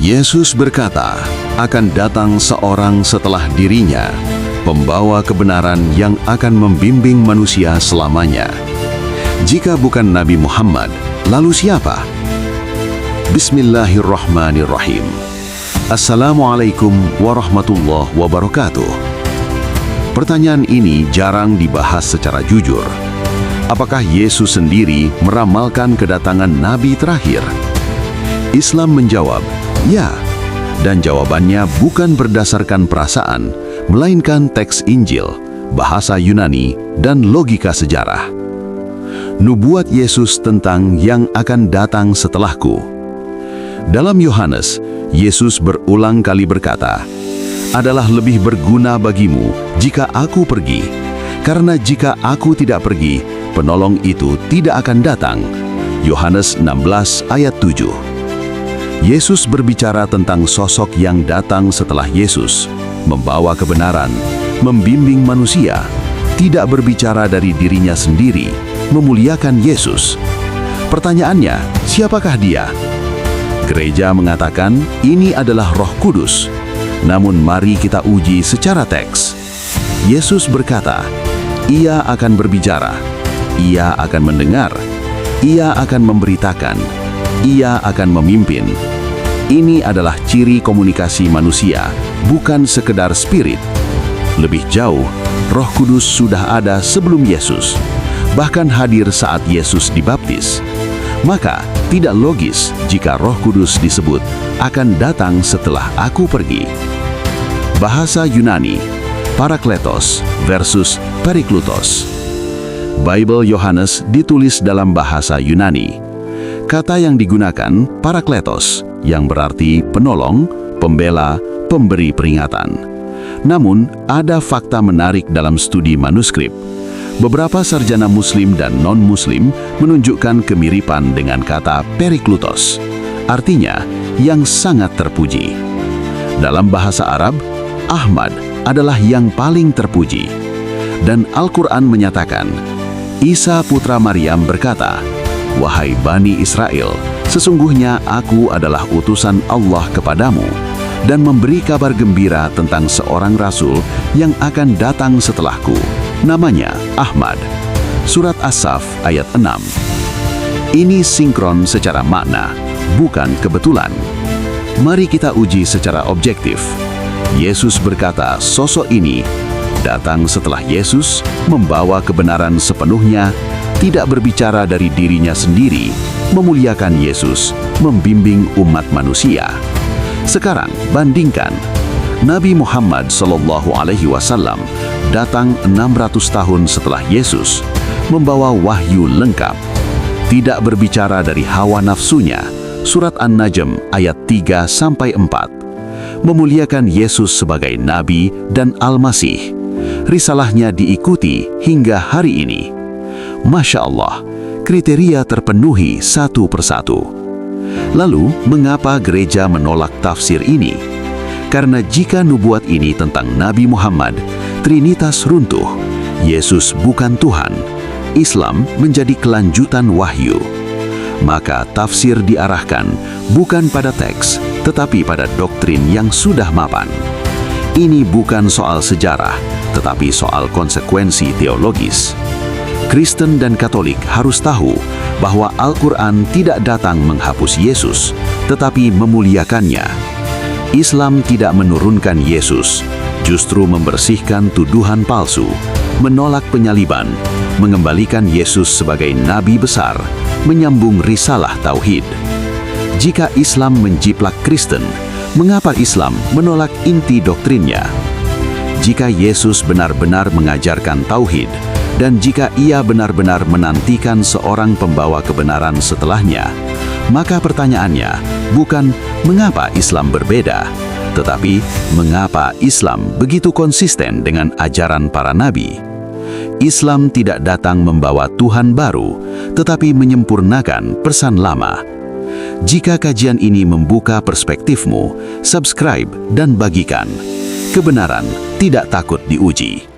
Yesus berkata, akan datang seorang setelah dirinya, pembawa kebenaran yang akan membimbing manusia selamanya. Jika bukan Nabi Muhammad, lalu siapa? Bismillahirrahmanirrahim. Assalamualaikum warahmatullahi wabarakatuh. Pertanyaan ini jarang dibahas secara jujur. Apakah Yesus sendiri meramalkan kedatangan Nabi terakhir? Islam menjawab, ya. Dan jawabannya bukan berdasarkan perasaan, melainkan teks Injil, bahasa Yunani, dan logika sejarah. Nubuat Yesus tentang yang akan datang setelahku. Dalam Yohanes, Yesus berulang kali berkata, adalah lebih berguna bagimu jika aku pergi, karena jika aku tidak pergi, penolong itu tidak akan datang. Yohanes 16 ayat 7. Yesus berbicara tentang sosok yang datang setelah Yesus, membawa kebenaran, membimbing manusia, tidak berbicara dari dirinya sendiri, memuliakan Yesus. Pertanyaannya, siapakah dia? Gereja mengatakan ini adalah Roh Kudus. Namun mari kita uji secara teks. Yesus berkata, ia akan berbicara, ia akan mendengar, ia akan memberitakan, ia akan memimpin. Ini adalah ciri komunikasi manusia, bukan sekedar spirit. Lebih jauh, Roh Kudus sudah ada sebelum Yesus, bahkan hadir saat Yesus dibaptis. Maka, tidak logis jika Roh Kudus disebut akan datang setelah aku pergi. Bahasa Yunani, Parakletos versus Periklutos. Bible Yohanes ditulis dalam bahasa Yunani. Kata yang digunakan Parakletos, yang berarti penolong, pembela, pemberi peringatan. Namun, ada fakta menarik dalam studi manuskrip. Beberapa sarjana Muslim dan non-Muslim menunjukkan kemiripan dengan kata Periklutos, artinya yang sangat terpuji. Dalam bahasa Arab, Ahmad adalah yang paling terpuji. Dan Al-Quran menyatakan, Isa putra Maryam berkata, wahai Bani Israel, sesungguhnya aku adalah utusan Allah kepadamu dan memberi kabar gembira tentang seorang rasul yang akan datang setelahku. Namanya Ahmad. Surat As-Saff ayat 6. Ini sinkron secara makna, bukan kebetulan. Mari kita uji secara objektif. Yesus berkata sosok ini datang setelah Yesus membawa kebenaran sepenuhnya, tidak berbicara dari dirinya sendiri, memuliakan Yesus, membimbing umat manusia. Sekarang bandingkan, Nabi Muhammad SAW datang 600 tahun setelah Yesus, membawa wahyu lengkap, tidak berbicara dari hawa nafsunya. Surat An-Najm ayat 3-4, memuliakan Yesus sebagai Nabi dan Al-Masih. Risalahnya diikuti hingga hari ini. Masya Allah, kriteria terpenuhi satu persatu. Lalu, mengapa gereja menolak tafsir ini? Karena jika nubuat ini tentang Nabi Muhammad, Trinitas runtuh, Yesus bukan Tuhan, Islam menjadi kelanjutan wahyu. Maka tafsir diarahkan bukan pada teks, tetapi pada doktrin yang sudah mapan. Ini bukan soal sejarah, tetapi soal konsekuensi teologis. Kristen dan Katolik harus tahu bahwa Al-Quran tidak datang menghapus Yesus, tetapi memuliakannya. Islam tidak menurunkan Yesus, justru membersihkan tuduhan palsu, menolak penyaliban, mengembalikan Yesus sebagai Nabi besar, menyambung risalah Tauhid. Jika Islam menjiplak Kristen, mengapa Islam menolak inti doktrinnya? Jika Yesus benar-benar mengajarkan Tauhid, dan jika ia benar-benar menantikan seorang pembawa kebenaran setelahnya, maka pertanyaannya bukan mengapa Islam berbeda, tetapi mengapa Islam begitu konsisten dengan ajaran para nabi. Islam tidak datang membawa Tuhan baru, tetapi menyempurnakan pesan lama. Jika kajian ini membuka perspektifmu, subscribe dan bagikan. Kebenaran tidak takut diuji.